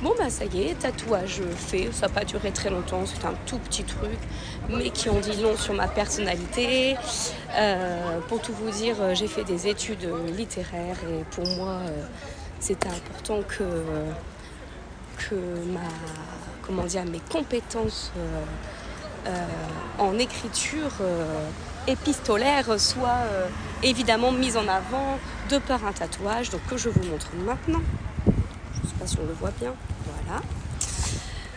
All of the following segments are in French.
Bon bah ça y est, tatouage fait, ça n'a pas duré très longtemps, c'est un tout petit truc, mais qui en dit long sur ma personnalité. Pour tout vous dire, j'ai fait des études littéraires et pour moi, c'était important que mes compétences en écriture épistolaire soient évidemment mises en avant de par un tatouage, donc que je vous montre maintenant. Je ne sais pas si on le voit bien, voilà.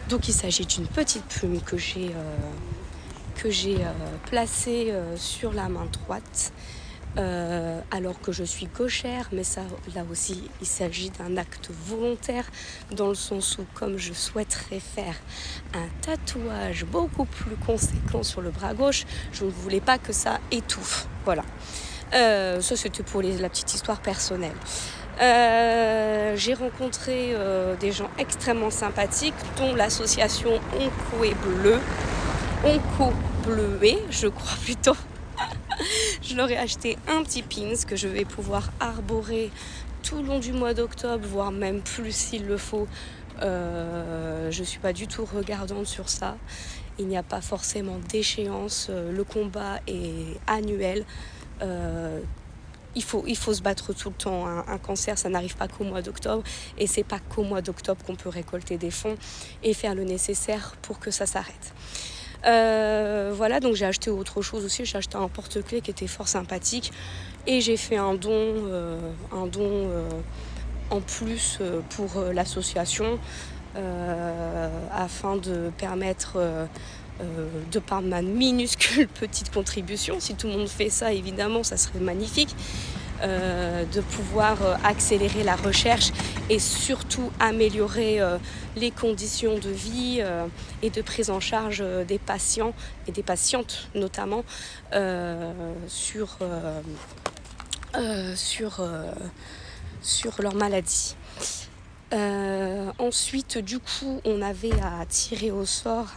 Donc il s'agit d'une petite plume que j'ai placée sur la main droite, alors que je suis gauchère, mais ça, là aussi, il s'agit d'un acte volontaire, dans le sens où, comme je souhaiterais faire un tatouage beaucoup plus conséquent sur le bras gauche, je ne voulais pas que ça étouffe. Voilà. Ça, c'était pour la petite histoire personnelle. J'ai rencontré des gens extrêmement sympathiques, dont l'association Onco Bleuet, je crois plutôt. Je leur ai acheté un petit pins que je vais pouvoir arborer tout le long du mois d'octobre, voire même plus s'il le faut. Je ne suis pas du tout regardante sur ça. Il n'y a pas forcément d'échéance. Le combat est annuel. Il faut se battre tout le temps. Un cancer, ça n'arrive pas qu'au mois d'octobre. Et c'est pas qu'au mois d'octobre qu'on peut récolter des fonds et faire le nécessaire pour que ça s'arrête. Voilà, donc j'ai acheté autre chose aussi. J'ai acheté un porte-clés qui était fort sympathique. Et j'ai fait un don en plus pour l'association afin de permettre... de par ma minuscule petite contribution, si tout le monde fait ça, évidemment, ça serait magnifique, de pouvoir accélérer la recherche et surtout améliorer les conditions de vie et de prise en charge des patients et des patientes notamment sur leur maladie. Ensuite, du coup, on avait à tirer au sort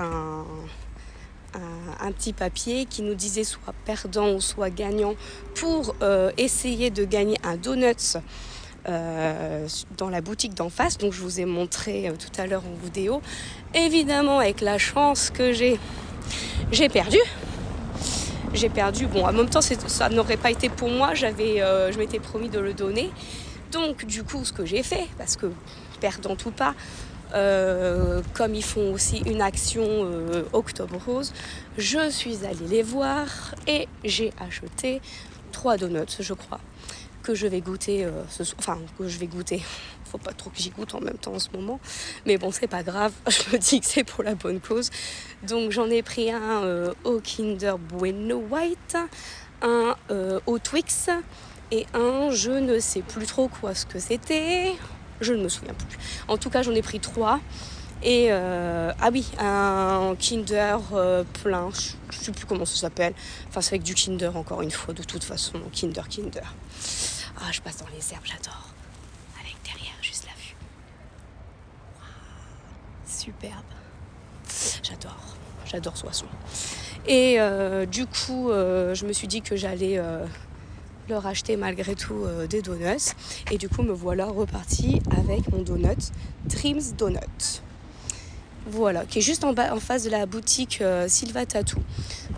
un petit papier qui nous disait soit perdant ou soit gagnant pour essayer de gagner un donut dans la boutique d'en face. Donc je vous ai montré tout à l'heure en vidéo. Évidemment, avec la chance que j'ai perdu. Bon, en même temps, ça n'aurait pas été pour moi. Je m'étais promis de le donner. Donc du coup, ce que j'ai fait, parce que perdant ou pas, comme ils font aussi une action Octobre Rose, je suis allée les voir et j'ai acheté 3 donuts, je crois, que je vais goûter ce soir. Enfin, que je vais goûter. Faut pas trop que j'y goûte en même temps en ce moment. Mais bon, c'est pas grave. Je me dis que c'est pour la bonne cause. Donc j'en ai pris un au Kinder Bueno White, un au Twix et un, je ne sais plus trop quoi ce que c'était. Je ne me souviens plus. En tout cas, j'en ai pris 3. Et un Kinder plein. Je ne sais plus comment ça s'appelle. Enfin, c'est avec du Kinder, encore une fois, de toute façon. Kinder. Ah, je passe dans les herbes, j'adore. Avec derrière, juste la vue. Wow, superbe. J'adore Soissons. Et du coup, je me suis dit que j'allais... leur acheter malgré tout des donuts. Et du coup, me voilà repartie avec mon donut, Dreams Donut. Voilà, qui est juste en face de la boutique Silva Tattoo.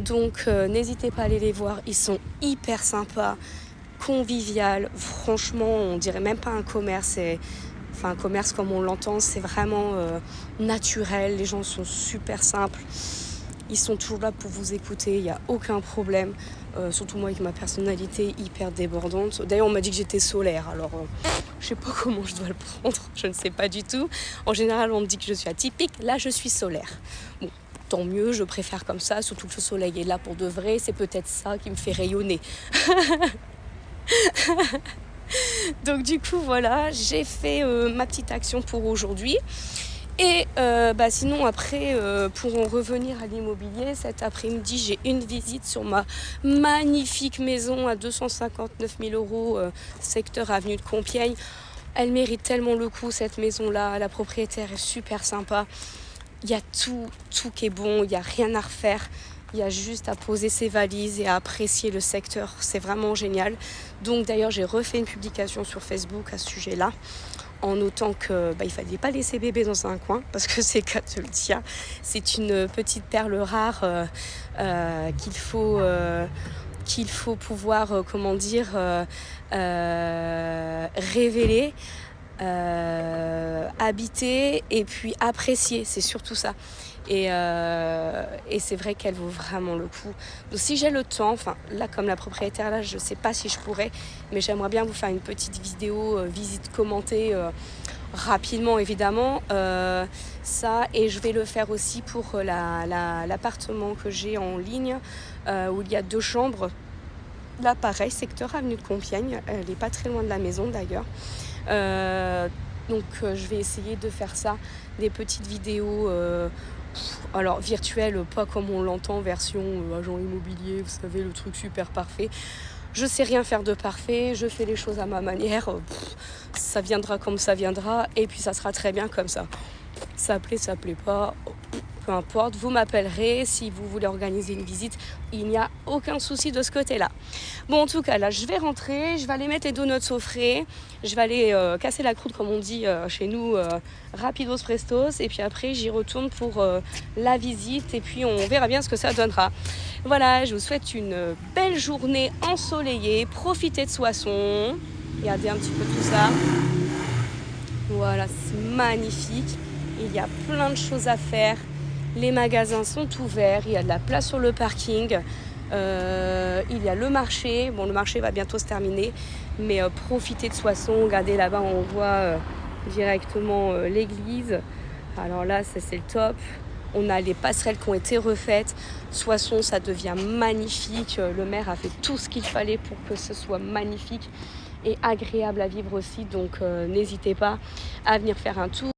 Donc, n'hésitez pas à aller les voir. Ils sont hyper sympas, convivial. Franchement, on dirait même pas un commerce. Un commerce comme on l'entend, c'est vraiment naturel. Les gens sont super simples. Ils sont toujours là pour vous écouter, il n'y a aucun problème. Surtout moi avec ma personnalité hyper débordante. D'ailleurs, on m'a dit que j'étais solaire, alors je sais pas comment je dois le prendre, je ne sais pas du tout. En général, on me dit que je suis atypique, là je suis solaire. Bon, tant mieux, je préfère comme ça, surtout que le soleil est là pour de vrai, c'est peut-être ça qui me fait rayonner. Donc du coup, voilà, j'ai fait ma petite action pour aujourd'hui. Et sinon après, pour en revenir à l'immobilier, cet après-midi, j'ai une visite sur ma magnifique maison à 259 000 €, secteur avenue de Compiègne. Elle mérite tellement le coup, cette maison-là. La propriétaire est super sympa. Il y a tout qui est bon, il n'y a rien à refaire. Il y a juste à poser ses valises et à apprécier le secteur. C'est vraiment génial. Donc d'ailleurs, j'ai refait une publication sur Facebook à ce sujet-là, en notant que il fallait pas laisser bébé dans un coin parce que c'est le cas de le dire. C'est une petite perle rare qu'il faut pouvoir révéler, habiter et puis apprécier, c'est surtout ça. Et c'est vrai qu'elle vaut vraiment le coup. Donc si j'ai le temps, enfin là comme la propriétaire là, je sais pas si je pourrais, mais j'aimerais bien vous faire une petite vidéo visite commentée rapidement évidemment, ça, et je vais le faire aussi pour l'appartement que j'ai en ligne où il y a 2 chambres. Là pareil, secteur avenue de Compiègne, elle est pas très loin de la maison d'ailleurs. Donc je vais essayer de faire ça, des petites vidéos alors virtuelles, pas comme on l'entend version agent immobilier, vous savez, le truc super parfait. Je sais rien faire de parfait, je fais les choses à ma manière, ça viendra comme ça viendra et puis ça sera très bien comme ça. Ça plaît pas, peu importe, vous m'appellerez si vous voulez organiser une visite, il n'y a aucun souci de ce côté-là. Bon, en tout cas, là, je vais rentrer, je vais aller mettre les donuts au frais, je vais aller casser la croûte, comme on dit chez nous, rapidos prestos, et puis après, j'y retourne pour la visite, et puis on verra bien ce que ça donnera. Voilà, je vous souhaite une belle journée ensoleillée, profitez de Soissons, regardez un petit peu tout ça. Voilà, c'est magnifique, il y a plein de choses à faire. Les magasins sont ouverts, il y a de la place sur le parking, il y a le marché. Bon, le marché va bientôt se terminer, mais profitez de Soissons. Regardez là-bas, on voit directement l'église. Alors là, ça, c'est le top. On a les passerelles qui ont été refaites. Soissons, ça devient magnifique. Le maire a fait tout ce qu'il fallait pour que ce soit magnifique et agréable à vivre aussi. Donc, n'hésitez pas à venir faire un tour.